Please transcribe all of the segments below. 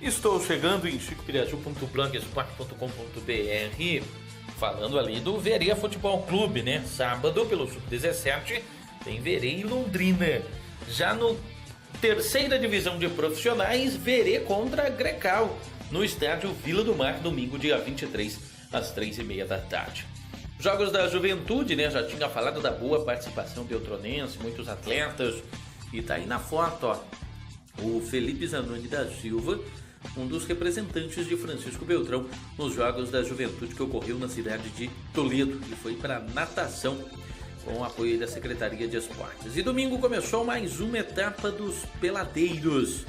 Estou chegando em chicopiraju.blogspot.com.br falando ali do Verê Futebol Clube, né? Sábado, pelo Sub-17, tem Verê em Londrina. Já no terceira divisão de profissionais, Verê contra Grecal, no estádio Vila do Mar, domingo, dia 23, às 3h30 da tarde. Jogos da Juventude, né? Já tinha falado da boa participação beltronense, muitos atletas. E tá aí na foto, ó, o Felipe Zanoni da Silva, um dos representantes de Francisco Beltrão nos Jogos da Juventude que ocorreu na cidade de Toledo, e foi para natação com o apoio da Secretaria de Esportes. E domingo começou mais uma etapa dos peladeiros.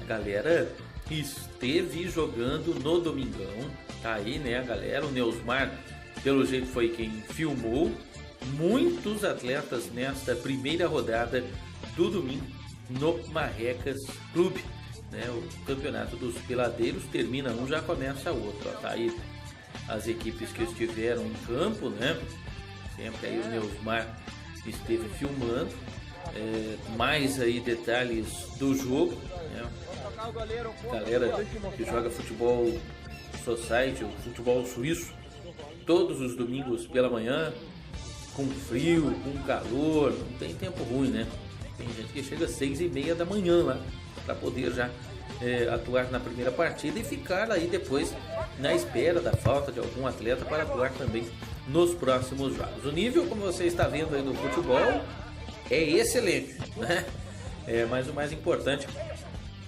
A galera esteve jogando no domingão, tá aí, né, a galera, o Neusmar, pelo jeito, foi quem filmou muitos atletas nesta primeira rodada do domingo no Marrecas Clube. Né, o campeonato dos peladeiros termina um, já começa outro. Ó, tá aí as equipes que estiveram em campo, né? Sempre aí o Neusmar esteve filmando. Mais aí detalhes do jogo, né? Galera que joga futebol society, o futebol suíço, todos os domingos pela manhã, com frio, com calor, não tem tempo ruim, né? Tem gente que chega às 6h30 da manhã lá para poder já atuar na primeira partida e ficar aí depois na espera da falta de algum atleta para atuar também nos próximos jogos. O nível, como você está vendo aí no futebol, é excelente, né? Mas o mais importante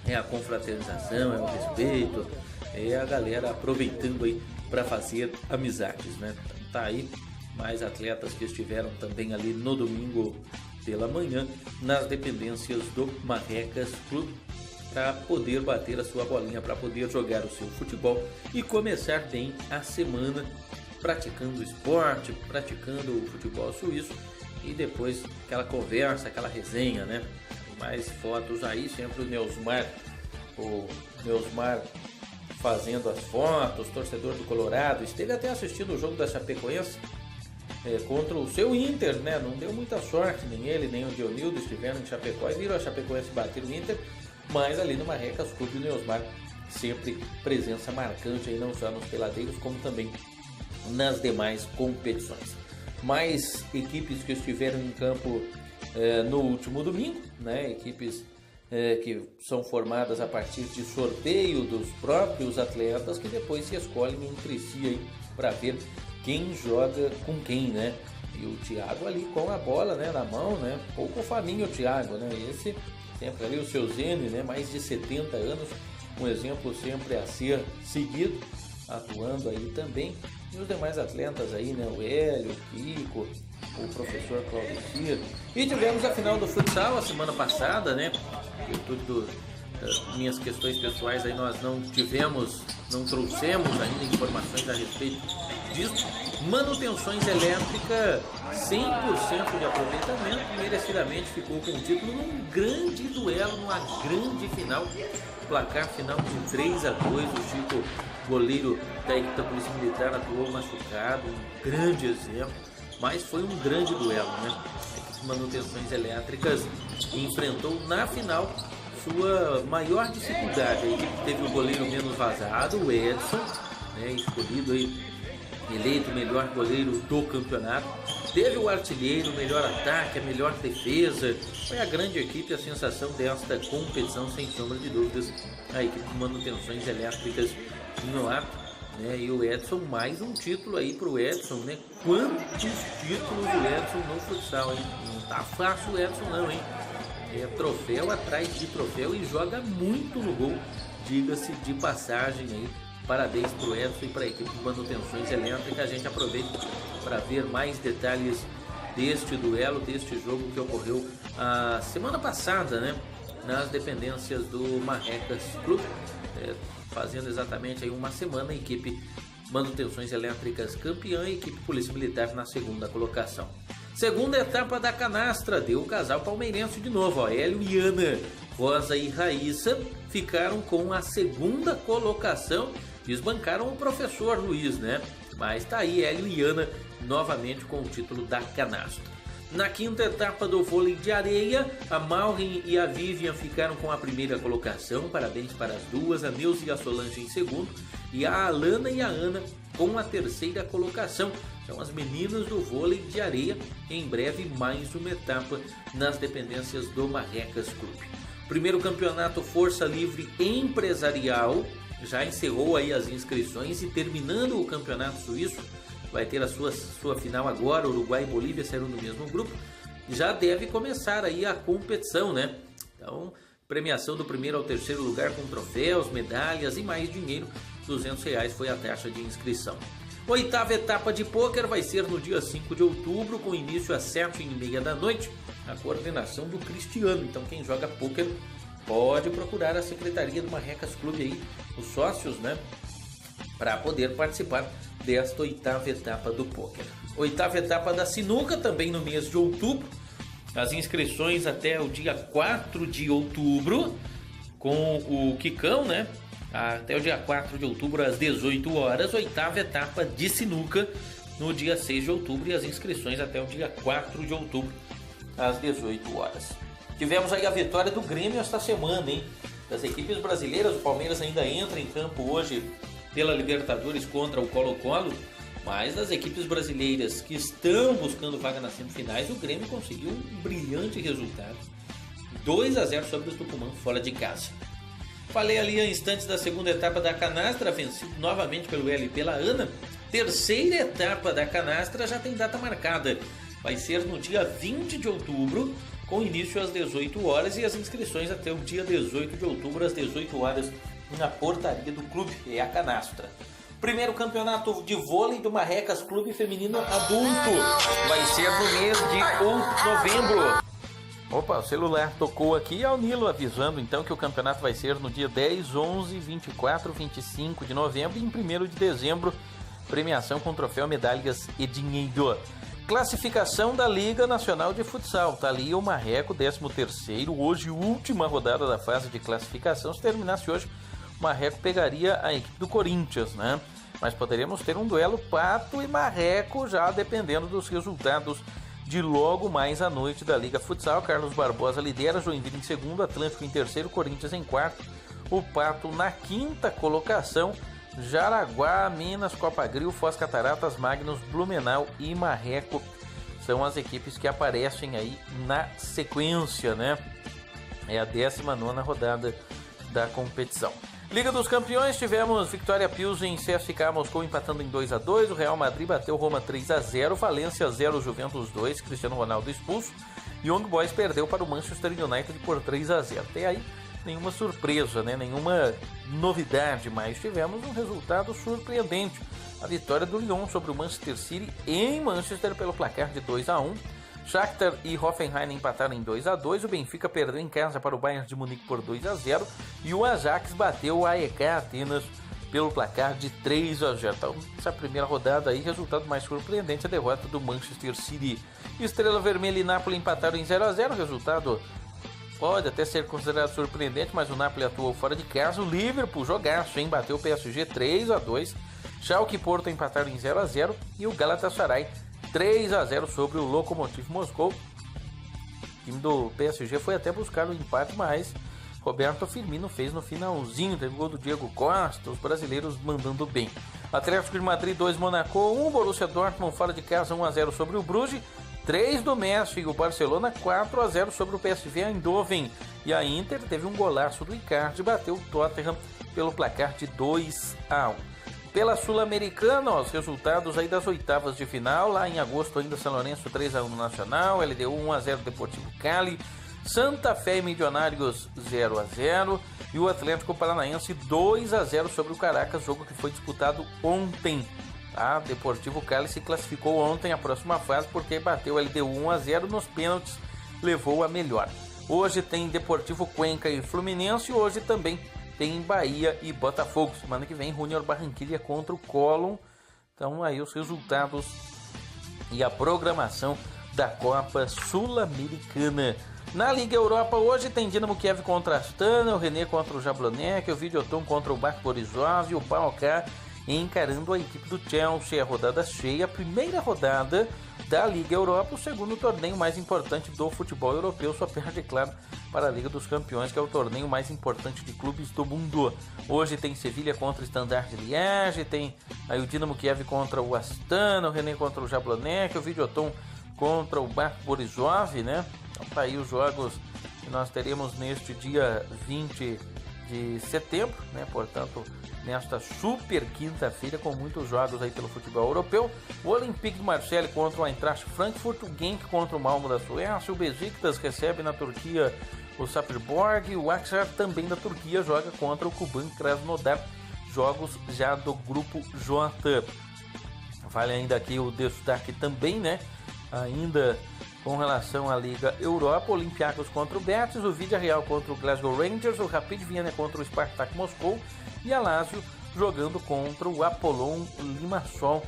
é a confraternização, é o respeito, é a galera aproveitando aí para fazer amizades, né? Tá aí mais atletas que estiveram também ali no domingo pela manhã nas dependências do Marrecas Clube para poder bater a sua bolinha, para poder jogar o seu futebol e começar bem a semana praticando esporte, praticando o futebol suíço, e depois aquela conversa, aquela resenha, né? Mais fotos aí, sempre o Neusmar fazendo as fotos, torcedor do Colorado, esteve até assistindo o jogo da Chapecoense contra o seu Inter, né? Não deu muita sorte, nem ele, nem o Dionildo estiveram em Chapecó e viram a Chapecoense bater o Inter, mas ali no Marrecas Clube, o Neusmar sempre presença marcante aí, não só nos peladeiros, como também nas demais competições. Mais equipes que estiveram em campo no último domingo, né? Equipes que são formadas a partir de sorteio dos próprios atletas, que depois se escolhem entre si aí para ver quem joga com quem, né? E o Thiago ali com a bola, né, na mão, né? Pouco faminho o Thiago, né? Esse sempre ali, o seu Zene, né? Mais de 70 anos, um exemplo sempre a ser seguido, atuando aí também. E os demais atletas aí, né? O Hélio, o Kiko, o professor Claudicir. E tivemos a final do futsal a semana passada, né? Virtude das minhas questões pessoais aí, nós não trouxemos ainda informações a respeito disso. Manutenções Elétrica, 100% de aproveitamento, merecidamente ficou com o título num grande duelo, numa grande final. Placar final de 3-2, o Chico, goleiro da equipe da Polícia Militar, atuou machucado, um grande exemplo, mas foi um grande duelo, né? A equipe de Manutenções Elétricas enfrentou na final sua maior dificuldade. A equipe teve o goleiro menos vazado, o Edson, né, escolhido aí, eleito o melhor goleiro do campeonato. Teve o artilheiro, o melhor ataque, a melhor defesa. Foi a grande equipe, a sensação desta competição, sem sombra de dúvidas, a equipe de Manutenções Elétricas no ato, né? E o Edson, mais um título aí pro Edson, né? Quantos títulos o Edson no futsal, hein? Não tá fácil o Edson não, hein? É troféu atrás de troféu e joga muito no gol, diga-se de passagem aí. Parabéns para o Edson e para a equipe de Manutenções Elétricas. A gente aproveita para ver mais detalhes deste duelo, deste jogo que ocorreu a semana passada, né? Nas dependências do Marrecas Clube, fazendo exatamente aí uma semana, a equipe Manutenções Elétricas campeã e a equipe Polícia Militar na segunda colocação. Segunda etapa da canastra, deu o casal palmeirense de novo, ó, Hélio e Ana, Rosa e Raíssa ficaram com a segunda colocação, desbancaram o professor Luiz, né? Mas tá aí Hélio e Ana novamente com o título da canastra. Na quinta etapa do vôlei de areia, a Maureen e a Vivian ficaram com a primeira colocação. Parabéns para as duas, a Neuza e a Solange em segundo, e a Alana e a Ana com a terceira colocação. São as meninas do vôlei de areia. Em breve, mais uma etapa nas dependências do Marrecas Clube. Primeiro campeonato Força Livre Empresarial já encerrou aí as inscrições, e terminando o campeonato suíço, vai ter a sua final agora. Uruguai e Bolívia saíram do mesmo grupo. Já deve começar aí a competição, né? Então, premiação do primeiro ao terceiro lugar com troféus, medalhas e mais dinheiro. R$200 foi a taxa de inscrição. Oitava etapa de pôquer vai ser no dia 5 de outubro, com início às 7h30 da noite. A coordenação do Cristiano. Então, quem joga pôquer pode procurar a secretaria do Marrecas Clube aí, os sócios, né? Para poder participar desta oitava etapa do pôquer. Oitava etapa da sinuca, também no mês de outubro. As inscrições até o dia 4 de outubro, com o Quicão, né? Até o dia 4 de outubro, às 18 horas. Oitava etapa de sinuca, no dia 6 de outubro. E as inscrições até o dia 4 de outubro, às 18 horas. Tivemos aí a vitória do Grêmio esta semana, hein? Das equipes brasileiras, o Palmeiras ainda entra em campo hoje pela Libertadores contra o Colo-Colo, mas das equipes brasileiras que estão buscando vaga nas semifinais, o Grêmio conseguiu um brilhante resultado, 2-0 sobre o Tucumã fora de casa. Falei ali há instantes da segunda etapa da canastra, vencido novamente pelo L pela Ana. Terceira etapa da canastra já tem data marcada, vai ser no dia 20 de outubro, com início às 18 horas e as inscrições até o dia 18 de outubro às 18 horas na portaria do clube, é a canastra. Primeiro campeonato de vôlei do Marrecas Clube Feminino Adulto vai ser no mês de novembro. Opa, o celular tocou aqui, é o Nilo avisando então que o campeonato vai ser no dia 10, 11, 24, 25 de novembro e em 1º de dezembro, premiação com troféu, medalhas e dinheiro. Classificação da Liga Nacional de Futsal, tá ali o Marreco, 13º, hoje última rodada da fase de classificação. Se terminasse hoje, o Marreco pegaria a equipe do Corinthians, né? Mas poderíamos ter um duelo Pato e Marreco, já dependendo dos resultados de logo mais à noite da Liga Futsal. Carlos Barbosa lidera, Joinville em segundo, Atlântico em terceiro, Corinthians em quarto, o Pato na quinta colocação, Jaraguá, Minas, Copagril, Foz Cataratas, Magnus, Blumenau e Marreco são as equipes que aparecem aí na sequência, né? É a 19ª rodada da competição. Liga dos Campeões, tivemos Vitória Pilsen em CSKA Moscou empatando em 2-2, o Real Madrid bateu Roma 3-0, Valência 0, Juventus 2, Cristiano Ronaldo expulso, Young Boys perdeu para o Manchester United por 3-0. Até aí nenhuma surpresa, né? Nenhuma novidade, mas tivemos um resultado surpreendente. A vitória do Lyon sobre o Manchester City em Manchester pelo placar de 2-1. Shakhtar e Hoffenheim empataram em 2-2, o Benfica perdeu em casa para o Bayern de Munique por 2-0 e o Ajax bateu o AEK Atenas pelo placar de 3-0. Então, essa primeira rodada aí, resultado mais surpreendente, a derrota do Manchester City. Estrela Vermelha e Napoli empataram em 0-0, resultado pode até ser considerado surpreendente, mas o Napoli atuou fora de casa. O Liverpool, jogaço, hein? Bateu o PSG 3-2, Schalke e Porto empataram em 0-0 e o Galatasaray 3-0 sobre o Lokomotiv Moscou. O time do PSG foi até buscar o empate, mas Roberto Firmino fez no finalzinho, teve gol do Diego Costa, os brasileiros mandando bem. Atlético de Madrid 2, Monaco 1, Borussia Dortmund fora de casa 1-0 sobre o Bruges, 3 do Messi e o Barcelona 4-0 sobre o PSV Eindhoven. E a Inter teve um golaço do Icardi, bateu o Tottenham pelo placar de 2-1. Pela Sul-Americana, os resultados aí das oitavas de final, lá em agosto ainda São Lourenço 3-1 no Nacional, LDU 1-0 Deportivo Cali, Santa Fé e Milionários 0-0 e o Atlético Paranaense 2-0 sobre o Caracas, jogo que foi disputado ontem. Tá? Deportivo Cali se classificou ontem à próxima fase porque bateu o LDU 1-0 nos pênaltis, levou a melhor. Hoje tem Deportivo Cuenca e Fluminense, hoje também tem Bahia e Botafogo. Semana que vem, Junior Barranquilla contra o Colón. Então aí os resultados e a programação da Copa Sul-Americana. Na Liga Europa hoje tem Dinamo Kiev contra a Astana, o René contra o Jablonec, o Videoton contra o Bak Borisov e o PAOK encarando a equipe do Chelsea. A rodada cheia, a primeira rodada da Liga Europa, o segundo torneio mais importante do futebol europeu, só perde, claro, para a Liga dos Campeões, que é o torneio mais importante de clubes do mundo. Hoje tem Sevilha contra o Standard de Liège, tem aí o Dinamo Kiev contra o Astana, o Rennes contra o Jablonec, o Videoton contra o Bart Borisov, né? Então tá aí os jogos que nós teremos neste dia 20 de setembro, né? Portanto, nesta super quinta-feira, com muitos jogos aí pelo futebol europeu. O Olympique de Marseille contra o Eintracht Frankfurt, o Genk contra o Malmo da Suécia, o Besiktas recebe na Turquia o Sapirborg, o Aksar também da Turquia joga contra o Kuban Krasnodar, jogos já do grupo J. Vale ainda aqui o destaque também, né? Ainda com relação à Liga Europa, Olympiacos contra o Betis, o Villarreal contra o Glasgow Rangers, o Rapid Viena contra o Spartak Moscou e a Lazio jogando contra o Apollon Limassol.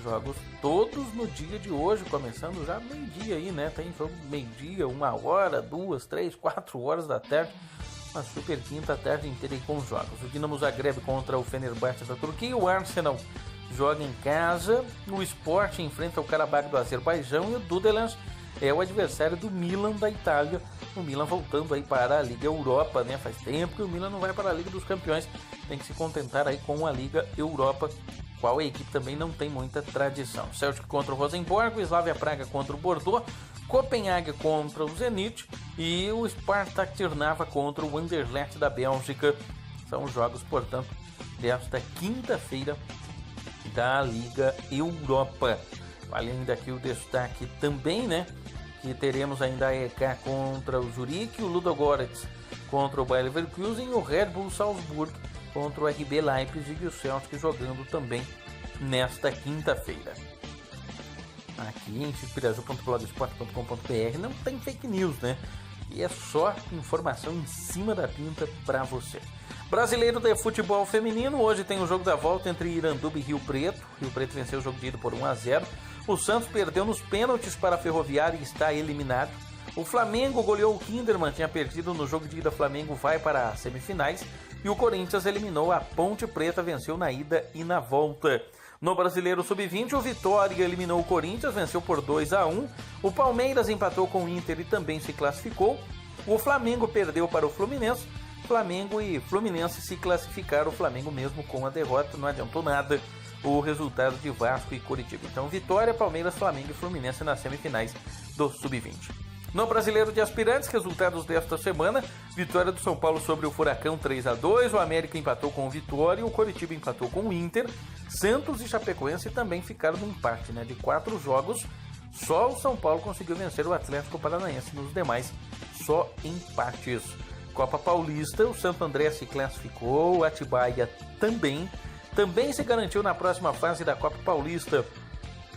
Jogos todos no dia de hoje, começando já meio-dia aí, né? Tem jogo meio-dia, 1 hora, 2, 3, 4 horas da tarde. Uma super quinta tarde inteira aí com os jogos. O Dinamo Zagreb contra o Fenerbahçe da Turquia, o Arsenal joga em casa, o Sport enfrenta o Karabakh do Azerbaijão e o Dudelange é o adversário do Milan da Itália. O Milan voltando aí para a Liga Europa, né? Faz tempo que o Milan não vai para a Liga dos Campeões, tem que se contentar aí com a Liga Europa, qual a equipe também não tem muita tradição. Celtic contra o Rosenborg, o Slavia Praga contra o Bordeaux, Copenhague contra o Zenit e o Spartak Trnava contra o Anderlecht da Bélgica. São os jogos, portanto, desta quinta-feira da Liga Europa. Vale ainda aqui o destaque também, né? Que teremos ainda a EK contra o Zurique, o Ludogorets contra o Bayer Leverkusen e o Red Bull Salzburg contra o RB Leipzig e o Celtic jogando também nesta quinta-feira. Aqui em chipirazu.blogspot.com.br não tem fake news, né? E é só informação em cima da pinta para você. Brasileiro de futebol feminino, hoje tem o jogo da volta entre Iranduba e Rio Preto. Rio Preto venceu o jogo de ida por 1-0. O Santos perdeu nos pênaltis para a Ferroviária e está eliminado. O Flamengo goleou o Kinderman, tinha perdido no jogo de ida. O Flamengo vai para as semifinais. E o Corinthians eliminou a Ponte Preta, venceu na ida e na volta. No Brasileiro Sub-20, o Vitória eliminou o Corinthians, venceu por 2-1. O Palmeiras empatou com o Inter e também se classificou. O Flamengo perdeu para o Fluminense. Flamengo e Fluminense se classificaram. O Flamengo mesmo com a derrota, não adiantou nada o resultado de Vasco e Coritiba. Então, Vitória, Palmeiras, Flamengo e Fluminense nas semifinais do Sub-20. No Brasileiro de Aspirantes, resultados desta semana: vitória do São Paulo sobre o Furacão 3-2, o América empatou com o Vitória, o Coritiba empatou com o Inter, Santos e Chapecoense também ficaram no empate, né? De 4 jogos, só o São Paulo conseguiu vencer o Atlético Paranaense, nos demais só empates. Copa Paulista, o Santo André se classificou, o Atibaia também se garantiu na próxima fase da Copa Paulista,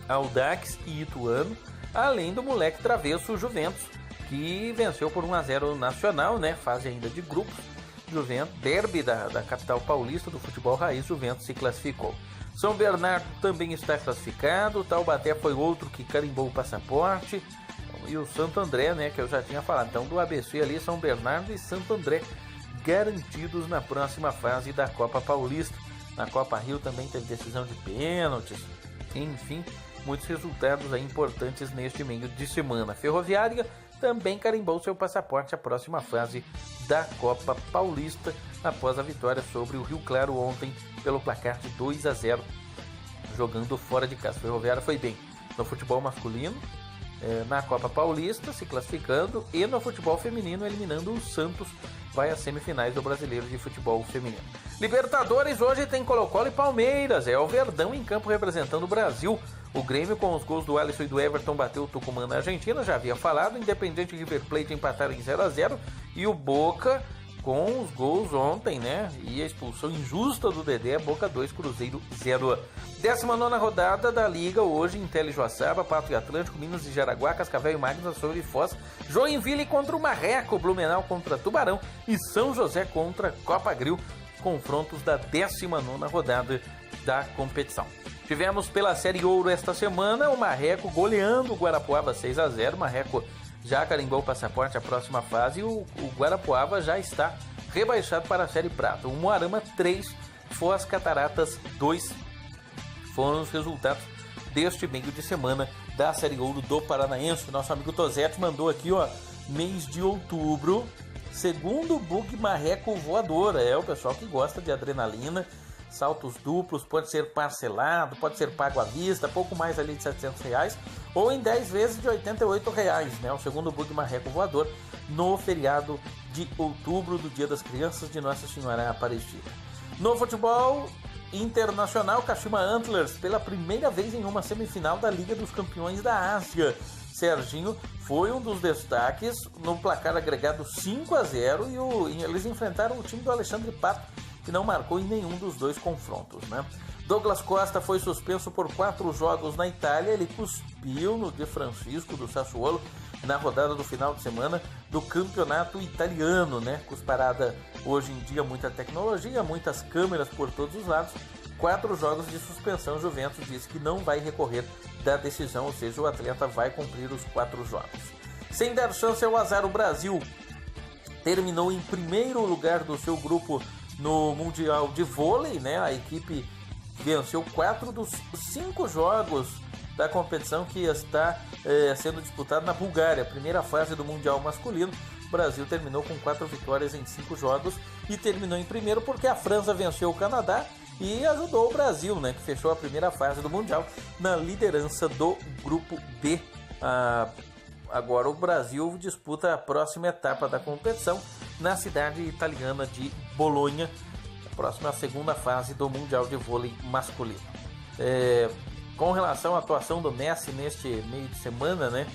Audax e Ituano, além do moleque travesso Juventus, que venceu por 1-0 o Nacional, né? Fase ainda de grupos. Juventus, derby da capital paulista do futebol raiz, Juventus se classificou. São Bernardo também está classificado, Taubaté foi outro que carimbou o passaporte, e o Santo André, né, que eu já tinha falado. Então, do ABC ali, São Bernardo e Santo André garantidos na próxima fase da Copa Paulista. Na Copa Rio também teve decisão de pênaltis, enfim, muitos resultados aí importantes neste meio de semana. Ferroviária também carimbou seu passaporte à próxima fase da Copa Paulista, após a vitória sobre o Rio Claro ontem pelo placar de 2-0, jogando fora de casa. Ferroviária foi bem no futebol masculino, na Copa Paulista, se classificando, e no futebol feminino, eliminando o Santos, vai às semifinais do Brasileiro de Futebol Feminino. Libertadores, hoje tem Colo-Colo e Palmeiras, é o Verdão em campo representando o Brasil. O Grêmio, com os gols do Alisson e do Everton, bateu o Tucumã na Argentina, já havia falado. Independente e River Plate empataram em 0-0, e o Boca com os gols ontem, né? E a expulsão injusta do Dedé, Boca 2, Cruzeiro 0. 19ª rodada da Liga, hoje, Intel e Joaçaba, Pato e Atlântico, Minas e Jaraguá, Cascavel e Magno, Açores e Foz, Joinville contra o Marreco, Blumenau contra Tubarão e São José contra Copa Grill, confrontos da 19ª rodada da competição. Tivemos pela Série Ouro esta semana o Marreco goleando o Guarapuava 6-0, Marreco já carimbou o passaporte à próxima fase e o Guarapuava já está rebaixado para a Série Prata. O Moarama 3, Foz Cataratas 2 foram os resultados deste meio de semana da Série Ouro do Paranaense. Nosso amigo Tosetti mandou aqui, ó, mês de outubro, segundo bug marreco voadora. É o pessoal que gosta de adrenalina, saltos duplos, pode ser parcelado, pode ser pago à vista, pouco mais ali de R$700, ou em 10 vezes de R$88, né? O segundo bug marreco voador no feriado de outubro, do Dia das Crianças de Nossa Senhora Aparecida. No futebol internacional, Kashima Antlers pela primeira vez em uma semifinal da Liga dos Campeões da Ásia. Serginho foi um dos destaques no placar agregado 5-0 e eles enfrentaram o time do Alexandre Pato, que não marcou em nenhum dos dois confrontos, né? Douglas Costa foi suspenso por 4 jogos na Itália. Ele cuspiu no De Francisco do Sassuolo na rodada do final de semana do campeonato italiano, né? Cusparada hoje em dia, muita tecnologia, muitas câmeras por todos os lados. 4 jogos de suspensão. Juventus diz que não vai recorrer da decisão, ou seja, o atleta vai cumprir os 4 jogos. Sem dar chance ao azar, o Brasil terminou em primeiro lugar do seu grupo no Mundial de Vôlei, né? A equipe venceu 4 dos 5 jogos da competição que está sendo disputada na Bulgária, primeira fase do Mundial masculino. O Brasil terminou com 4 vitórias em 5 jogos e terminou em primeiro porque a França venceu o Canadá e ajudou o Brasil, né, que fechou a primeira fase do Mundial na liderança do grupo B. Agora o Brasil disputa a próxima etapa da competição na cidade italiana de Bolonha, a próxima segunda fase do Mundial de Vôlei masculino. Com relação à atuação do Messi neste meio de semana, né,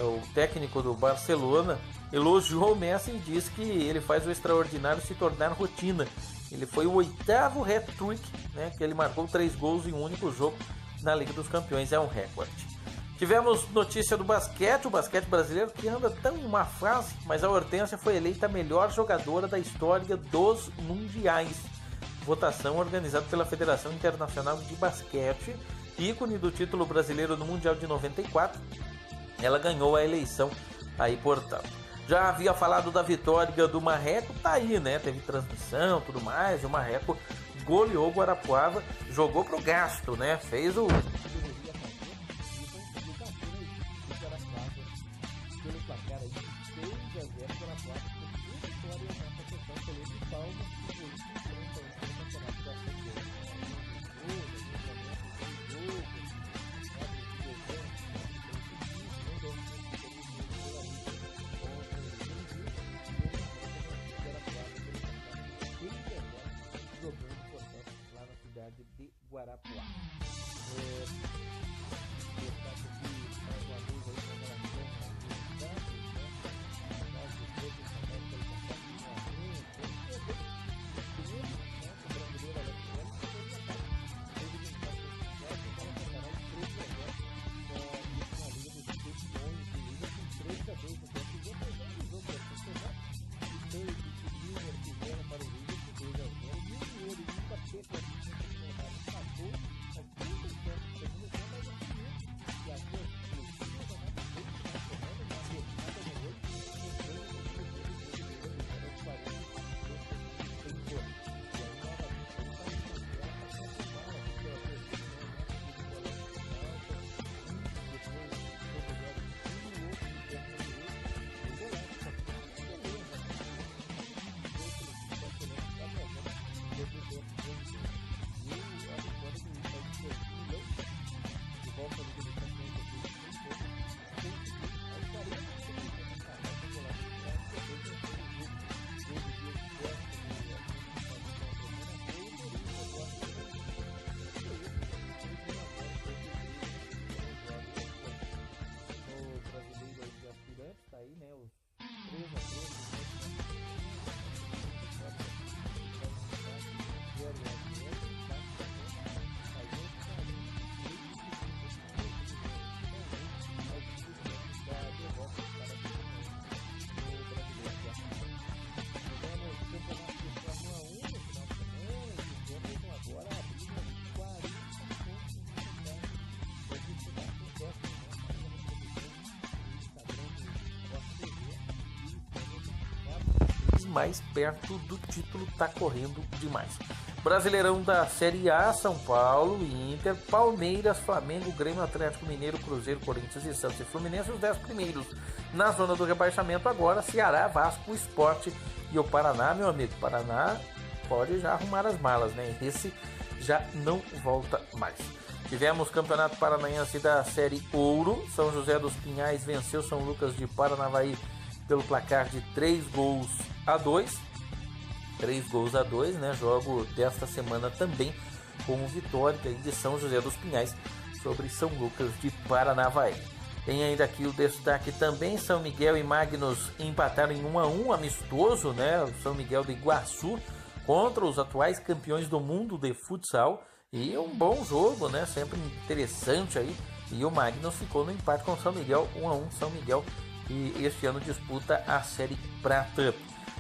o técnico do Barcelona elogiou o Messi e diz que ele faz o extraordinário se tornar rotina. Ele foi o 8º hat-trick, né, que ele marcou 3 gols em um único jogo na Liga dos Campeões, é um recorde. Tivemos notícia do basquete, o basquete brasileiro que anda tão em uma fase, mas a Hortência foi eleita a melhor jogadora da história dos mundiais. Votação organizada pela Federação Internacional de Basquete, ícone do título brasileiro no Mundial de 94. Ela ganhou a eleição aí, portanto. Já havia falado da vitória do Marreco, tá aí, né? Teve transmissão, tudo mais, e o Marreco goleou o Guarapuava, jogou pro gasto, né? Fez o... de Guarapuava. Mais perto do título, tá correndo demais. Brasileirão da Série A, São Paulo, Inter, Palmeiras, Flamengo, Grêmio, Atlético Mineiro, Cruzeiro, Corinthians e Santos e Fluminense, os 10 primeiros na zona do rebaixamento. Agora Ceará, Vasco, Sport e o Paraná, meu amigo. Paraná pode já arrumar as malas, né? Esse já não volta mais. Tivemos Campeonato Paranaense da Série Ouro. São José dos Pinhais venceu São Lucas de Paranavaí pelo placar de 3-2. 3-2, né? Jogo desta semana também com vitória de São José dos Pinhais sobre São Lucas de Paranavaí. Tem ainda aqui o destaque também, São Miguel e Magnus empataram em 1-1, amistoso, né? O São Miguel do Iguaçu contra os atuais campeões do mundo de futsal. E um bom jogo, né? Sempre interessante aí. E o Magnus ficou no empate com o São Miguel, 1-1, São Miguel, que este ano disputa a Série Prata.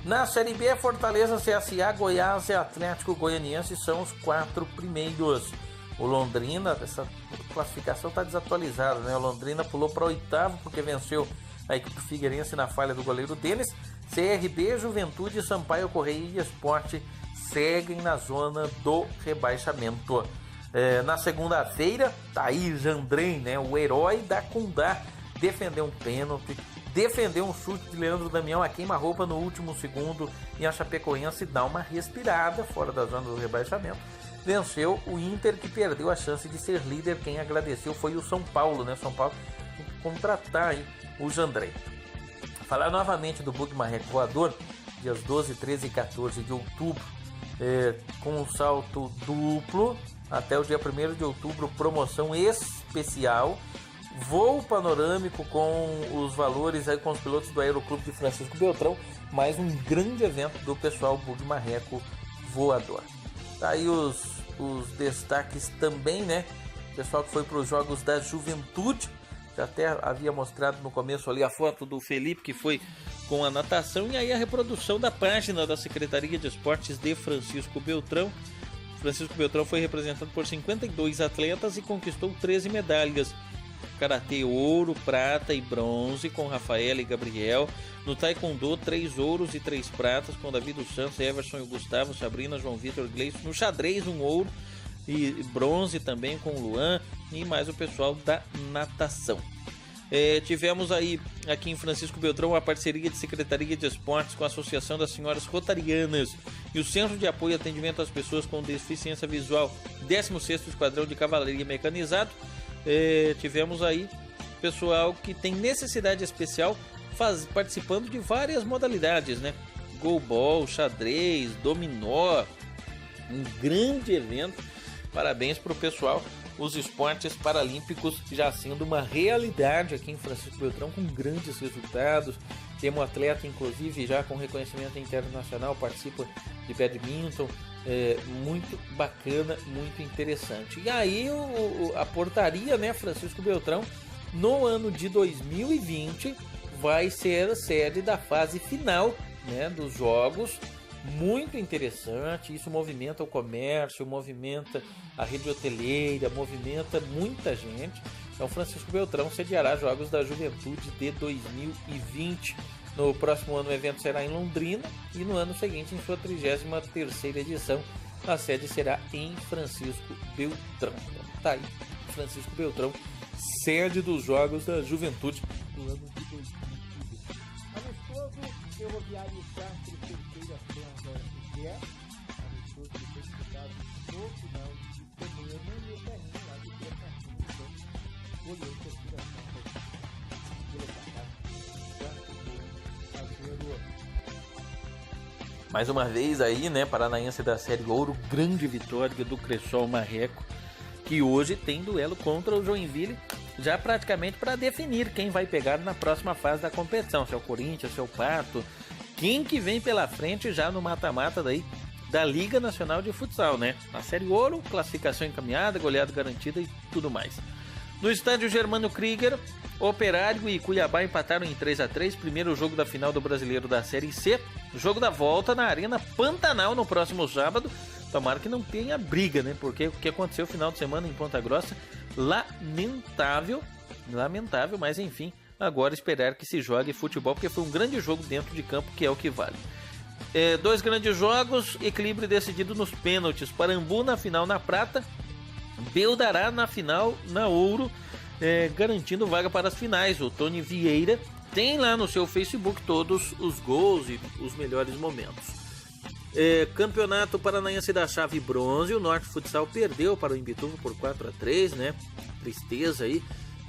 Na Série B, Fortaleza, CSA, Goiás e Atlético Goianiense são os 4 primeiros. O Londrina, essa classificação está desatualizada, né? O Londrina pulou para 8º porque venceu a equipe Figueirense na falha do goleiro deles. CRB, Juventude, Sampaio Correia e Sport seguem na zona do rebaixamento. Na segunda-feira, Thaís Jandrem, né? O herói da Condá, defendeu um pênalti, defendeu um chute de Leandro Damião a queima-roupa no último segundo e a Chapecoense dá uma respirada fora da zona do rebaixamento. Venceu o Inter, que perdeu a chance de ser líder. Quem agradeceu foi o São Paulo, né? São Paulo tem que contratar aí o Jandrei. Falar novamente do Bug Marreco Voador, dias 12, 13 e 14 de outubro, com um salto duplo até o dia 1º de outubro, promoção especial. Voo panorâmico com os valores aí com os pilotos do Aeroclube de Francisco Beltrão, mais um grande evento do pessoal Bug Marreco Voador. Tá aí os destaques também, né? O pessoal que foi para os Jogos da Juventude, já até havia mostrado no começo ali a foto do Felipe, que foi com a natação, e aí a reprodução da página da Secretaria de Esportes de Francisco Beltrão. Francisco Beltrão foi representado por 52 atletas e conquistou 13 medalhas. Karatê ouro, prata e bronze com Rafaela e Gabriel. No taekwondo, 3 ouros e 3 pratas com Davi dos Santos, Everson e Gustavo, Sabrina, João Vitor, Gleison. No xadrez, 1 ouro e bronze também com Luan e mais o pessoal da natação. Tivemos aí aqui em Francisco Beltrão a parceria de Secretaria de Esportes com a Associação das Senhoras Rotarianas e o Centro de Apoio e Atendimento às Pessoas com Deficiência Visual, 16º Esquadrão de Cavalaria Mecanizado. Tivemos aí pessoal que tem necessidade especial participando de várias modalidades, né? Goalball, xadrez, dominó, um grande evento. Parabéns para o pessoal. Os esportes paralímpicos já sendo uma realidade aqui em Francisco Beltrão, com grandes resultados. Temos um atleta, inclusive, já com reconhecimento internacional, participa de badminton. Muito bacana, muito interessante. E aí a portaria, né, Francisco Beltrão, no ano de 2020 vai ser a sede da fase final, né, dos jogos. Muito interessante, isso movimenta o comércio, movimenta a rede hoteleira, movimenta muita gente. Então Francisco Beltrão sediará Jogos da Juventude de 2020. No próximo ano o evento será em Londrina e no ano seguinte, em sua 33ª edição, a sede será em Francisco Beltrão. Então, tá aí, Francisco Beltrão, sede dos Jogos da Juventude no ano de 2020. Amistoso Ferroviário Castro, terceira Santa amistoso que foi disputado no final de semana e o terreno lá de Francisco goleou terceira Santa pelo placar. Mais uma vez aí, né, paranaense da Série Ouro, grande vitória do Cressol Marreco, que hoje tem duelo contra o Joinville, já praticamente para definir quem vai pegar na próxima fase da competição, se é o Corinthians, se é o Pato, quem que vem pela frente já no mata-mata daí da Liga Nacional de Futsal, né? Na Série Ouro, classificação encaminhada, goleada garantida e tudo mais. No estádio Germano Krieger, Operário e Cuiabá empataram em 3-3, primeiro jogo da final do Brasileiro da Série C. Jogo da volta na Arena Pantanal no próximo sábado. Tomara que não tenha briga, né? Porque o que aconteceu no final de semana em Ponta Grossa, lamentável, mas enfim, agora esperar que se jogue futebol, porque foi um grande jogo dentro de campo, que é o que vale. Dois grandes jogos, equilíbrio decidido nos pênaltis. Parambu na final na prata, Beldará na final na ouro, garantindo vaga para as finais. O Tony Vieira tem lá no seu Facebook todos os gols e os melhores momentos. Campeonato Paranaense da Chave Bronze, o Norte Futsal perdeu para o Imbituva por 4-3, né? Tristeza aí,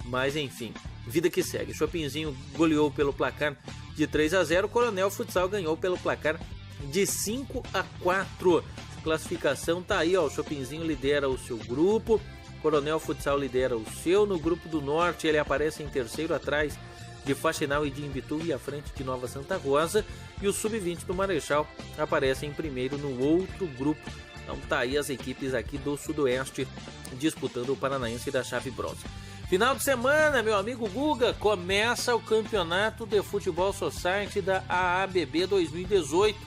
mas enfim, vida que segue. Chopinzinho goleou pelo placar de 3-0, Coronel Futsal ganhou pelo placar de 5-4. Classificação tá aí, ó, o Chopinzinho lidera o seu grupo, Coronel Futsal lidera o seu. No grupo do Norte ele aparece em terceiro atrás de Faxinal e de Imbituva e à frente de Nova Santa Rosa, e o Sub-20 do Marechal aparece em primeiro no outro grupo. Então tá aí as equipes aqui do Sudoeste disputando o Paranaense da Chave Bronze. Final de semana, meu amigo Guga, começa o Campeonato de Futebol Society da AABB 2018.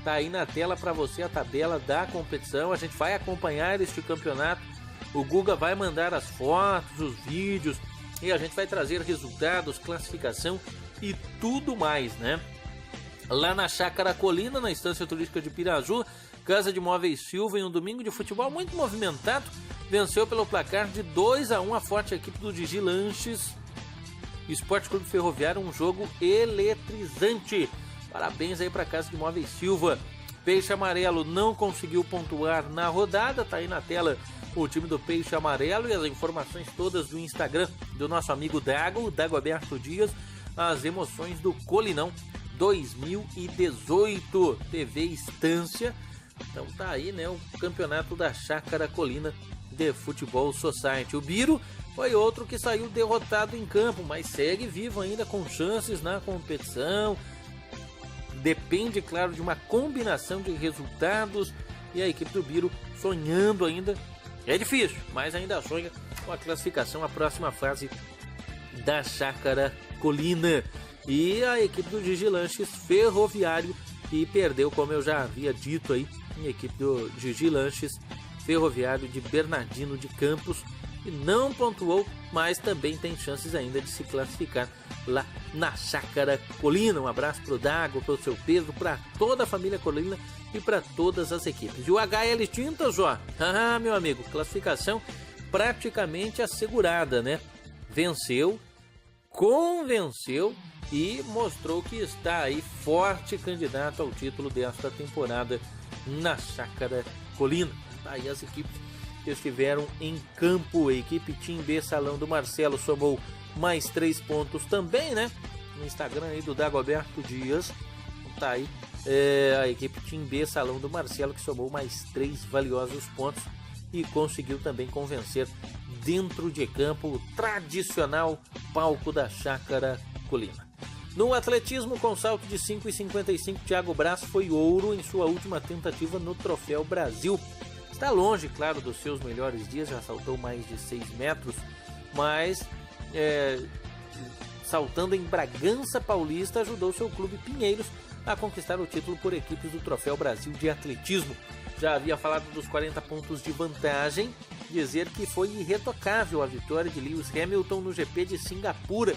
Tá aí na tela para você a tabela da competição. A gente vai acompanhar este campeonato. O Guga vai mandar as fotos, os vídeos, e a gente vai trazer resultados, classificação e tudo mais, né? Lá na Chácara Colina, na Estância Turística de Piraju, Casa de Móveis Silva, em um domingo de futebol muito movimentado, venceu pelo placar de 2-1 a forte equipe do Digi Lanches Esporte Clube Ferroviário, um jogo eletrizante. Parabéns aí para Casa de Móveis Silva. Peixe Amarelo não conseguiu pontuar na rodada, tá aí na tela o time do Peixe Amarelo e as informações todas do Instagram do nosso amigo Dago Alberto Dias, as emoções do Colinão 2018, TV Estância. Então tá aí, né, o campeonato da Chácara Colina de Futebol Society. O Biro foi outro que saiu derrotado em campo, mas segue vivo ainda com chances na competição. Depende, claro, de uma combinação de resultados, e a equipe do Biro sonhando ainda. É difícil, mas ainda sonha com a classificação à próxima fase da Chácara Colina. E a equipe do Digi Lanches Ferroviário, que perdeu, como eu já havia dito aí, a equipe do Digi Lanches Ferroviário de Bernardino de Campos, e não pontuou, mas também tem chances ainda de se classificar lá na Chácara Colina. Um abraço pro Dago, pro seu Pedro, para toda a família Colina e para todas as equipes. E o HL Tintas, ó, meu amigo, classificação praticamente assegurada, né? Venceu, convenceu e mostrou que está aí forte candidato ao título desta temporada na Chácara Colina. Aí as equipes que estiveram em campo. A equipe Team B Salão do Marcelo somou mais 3 pontos também, né? No Instagram aí do Dagoberto Dias. Tá aí a equipe Team B Salão do Marcelo, que somou mais 3 valiosos pontos e conseguiu também convencer dentro de campo o tradicional palco da Chácara Colina. No atletismo, com salto de 5,55, Thiago Braz foi ouro em sua última tentativa no Troféu Brasil. Está longe, claro, dos seus melhores dias, já saltou mais de 6 metros, mas saltando em Bragança Paulista, ajudou seu clube Pinheiros a conquistar o título por equipes do Troféu Brasil de Atletismo. Já havia falado dos 40 pontos de vantagem, dizer que foi irretocável a vitória de Lewis Hamilton no GP de Singapura,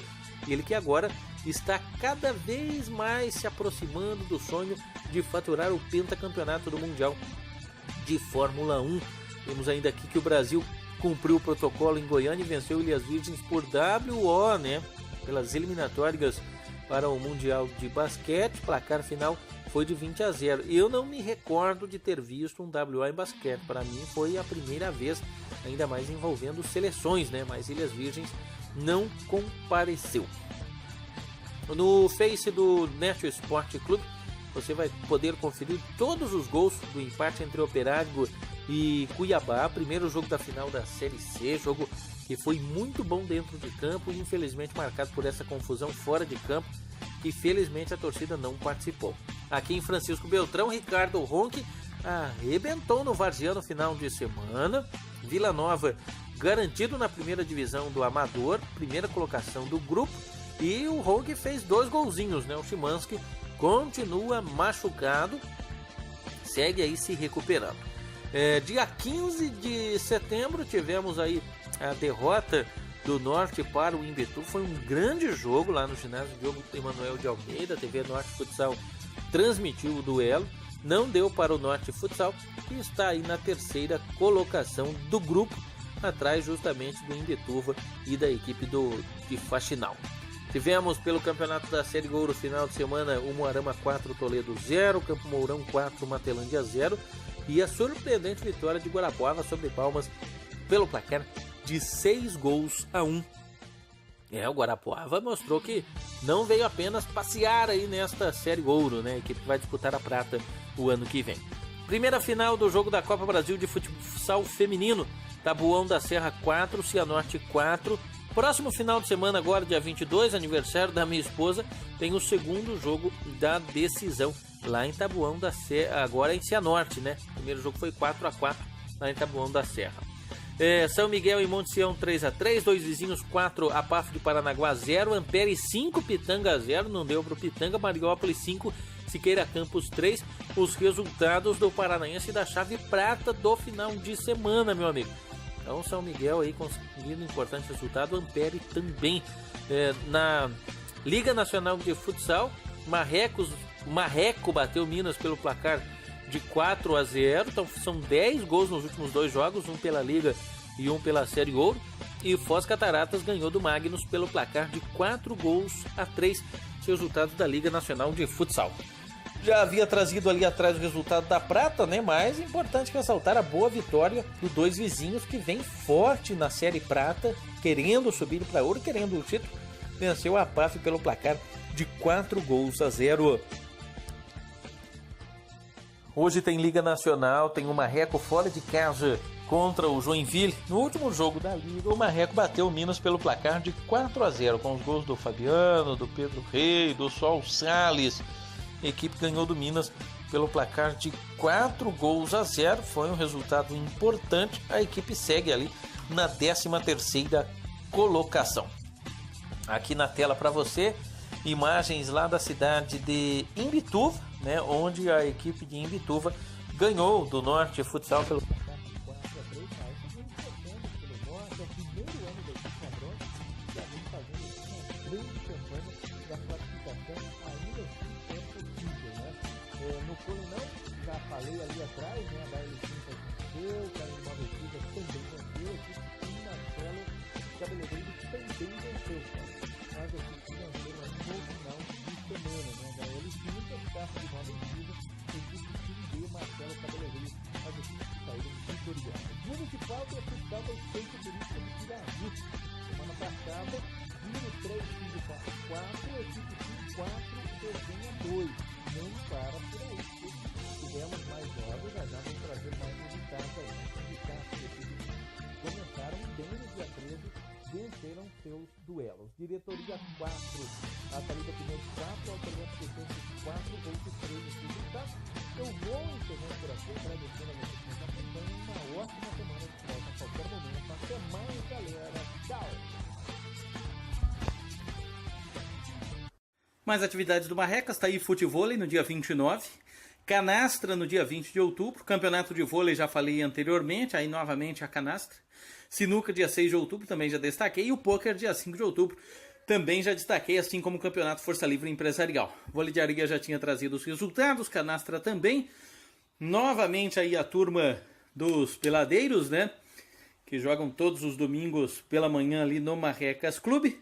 ele que agora está cada vez mais se aproximando do sonho de faturar o pentacampeonato do Mundial de Fórmula 1. Temos ainda aqui que o Brasil cumpriu o protocolo em Goiânia e venceu Ilhas Virgens por WO, né? Pelas eliminatórias para o Mundial de Basquete. Placar final foi de 20-0. Eu não me recordo de ter visto um WO em basquete. Para mim foi a primeira vez, ainda mais envolvendo seleções, né? Mas Ilhas Virgens não compareceu. No Face do Net Esporte Clube, você vai poder conferir todos os gols do empate entre Operário e Cuiabá, primeiro jogo da final da Série C, jogo que foi muito bom dentro de campo e infelizmente marcado por essa confusão fora de campo, que felizmente a torcida não participou. Aqui em Francisco Beltrão, Ricardo Ronque arrebentou no Varziano no final de semana. Vila Nova garantido na primeira divisão do Amador, primeira colocação do grupo, e o Ronque fez 2 golzinhos, né? O Chimansky continua machucado, segue aí se recuperando. Dia 15 de setembro tivemos aí a derrota do Norte para o Imbituva. Foi um grande jogo lá no ginásio Diogo Emanuel de Almeida. TV Norte Futsal transmitiu o duelo. Não deu para o Norte Futsal, que está aí na terceira colocação do grupo, atrás justamente do Imbituva e da equipe de Faxinal. Tivemos pelo campeonato da Série Ouro final de semana o Moarama 4, Toledo 0, Campo Mourão 4, Matelândia 0 e a surpreendente vitória de Guarapuava sobre Palmas pelo placar de 6-1. O Guarapuava mostrou que não veio apenas passear aí nesta Série Ouro, né? A equipe vai disputar a prata o ano que vem. Primeira final do jogo da Copa Brasil de Futsal Feminino, Tabuão da Serra 4, Cianorte 4. Próximo final de semana agora, dia 22, aniversário da minha esposa, tem o segundo jogo da decisão lá em Tabuão da Serra, agora em Cianorte, né? O primeiro jogo foi 4-4 lá em Tabuão da Serra. São Miguel e Monte Sião 3-3, Dois Vizinhos 4, Apaf de Paranaguá 0, Ampere 5, Pitanga 0, não deu para o Pitanga, Mariópolis 5, Siqueira Campos 3, os resultados do Paranaense da chave prata do final de semana, meu amigo. Então São Miguel aí conseguindo um importante resultado, Ampere também. Na Liga Nacional de Futsal, Marreco bateu Minas pelo placar de 4-0, então são 10 gols nos últimos 2 jogos, um pela Liga e um pela Série Ouro, e Foz Cataratas ganhou do Magnus pelo placar de 4-3, resultados da Liga Nacional de Futsal. Já havia trazido ali atrás o resultado da prata, né? Mas é importante ressaltar a boa vitória do Dois Vizinhos, que vem forte na Série Prata, querendo subir para ouro, querendo o título, venceu a PAF pelo placar de 4-0. Hoje tem Liga Nacional, tem o Marreco fora de casa contra o Joinville. No último jogo da Liga, o Marreco bateu o Minas pelo placar de 4-0, com os gols do Fabiano, do Pedro Rei, do Sol Salles. A equipe ganhou do Minas pelo placar de 4-0. Foi um resultado importante. A equipe segue ali na 13ª colocação. Aqui na tela para você, imagens lá da cidade de Imbituva, né, onde a equipe de Imbituva ganhou do Norte Futsal pelo placar de 4-3. Pelo Norte, é o primeiro ano da equipe Padrão, já vem fazendo uma grande campanha da classificação, ainda assim é possível, né? No Coronel, já falei ali atrás, né, da L5 venceu, o Carlos Malvesida também venceu, e Marcelo Cabeleireiro também venceu, mas a equipe venceu no final de semana, né, da L5, Carlos de Nova Antiga, equipe de Marcelo Cabeleireiro, as equipes que saíram vitoriosas. Municipal e Futsal do Centro Turístico de Piraju. Semana passada, Vino 3, 4, equipe 4, Cerveja 2. Não para por aí. Tivemos mais jogos, já vamos trazer mais resultados aí. Os sindicatos de equipe começaram bem no dia 13, venceram seus duelos. Diretoria 4, a Thalita Pimenta 4, Alternante Defesa 4, outros 3 resultados. Eu vou encerrando por aqui, agradecendo a vocês que nos acompanham. Uma ótima semana de volta a qualquer momento. Até mais, galera. Tchau! Mais atividades do Marrecas, tá aí futevôlei no dia 29. Canastra no dia 20 de outubro. Campeonato de vôlei já falei anteriormente, aí novamente a canastra. Sinuca dia 6 de outubro, também já destaquei. E o pôquer dia 5 de outubro, também já destaquei, assim como o Campeonato Força Livre Empresarial. Vôlei de areia já tinha trazido os resultados, canastra também. Novamente aí a turma dos peladeiros, né? Que jogam todos os domingos pela manhã ali no Marrecas Clube.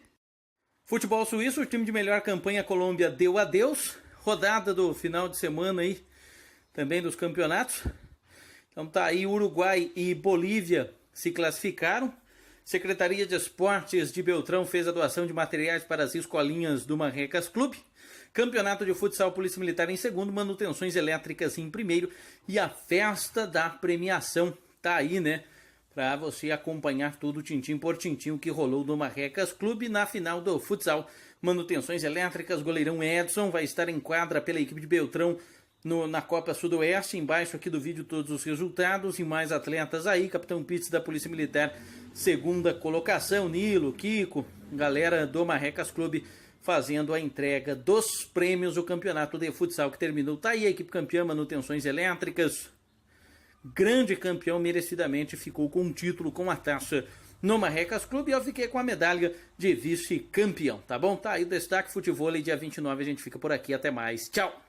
Futebol suíço, o time de melhor campanha Colômbia deu adeus. Rodada do final de semana aí, também dos campeonatos. Então tá aí, Uruguai e Bolívia se classificaram. Secretaria de Esportes de Beltrão fez a doação de materiais para as escolinhas do Marrecas Clube. Campeonato de Futsal Polícia Militar em segundo, manutenções elétricas em primeiro. E a festa da premiação tá aí, né? Para você acompanhar tudo tintim por tintim o que rolou no Marrecas Clube na final do futsal. Manutenções elétricas, goleirão Edson vai estar em quadra pela equipe de Beltrão na Copa Sudoeste. Embaixo aqui do vídeo todos os resultados e mais atletas aí. Capitão Pitts da Polícia Militar, segunda colocação. Nilo, Kiko, galera do Marrecas Clube fazendo a entrega dos prêmios do campeonato de futsal que terminou. Tá aí a equipe campeã, manutenções elétricas. Grande campeão, merecidamente ficou com um título, com a taça no Marrecas Clube, e eu fiquei com a medalha de vice-campeão, tá bom? Tá aí o destaque, futevôlei dia 29, a gente fica por aqui, até mais, tchau!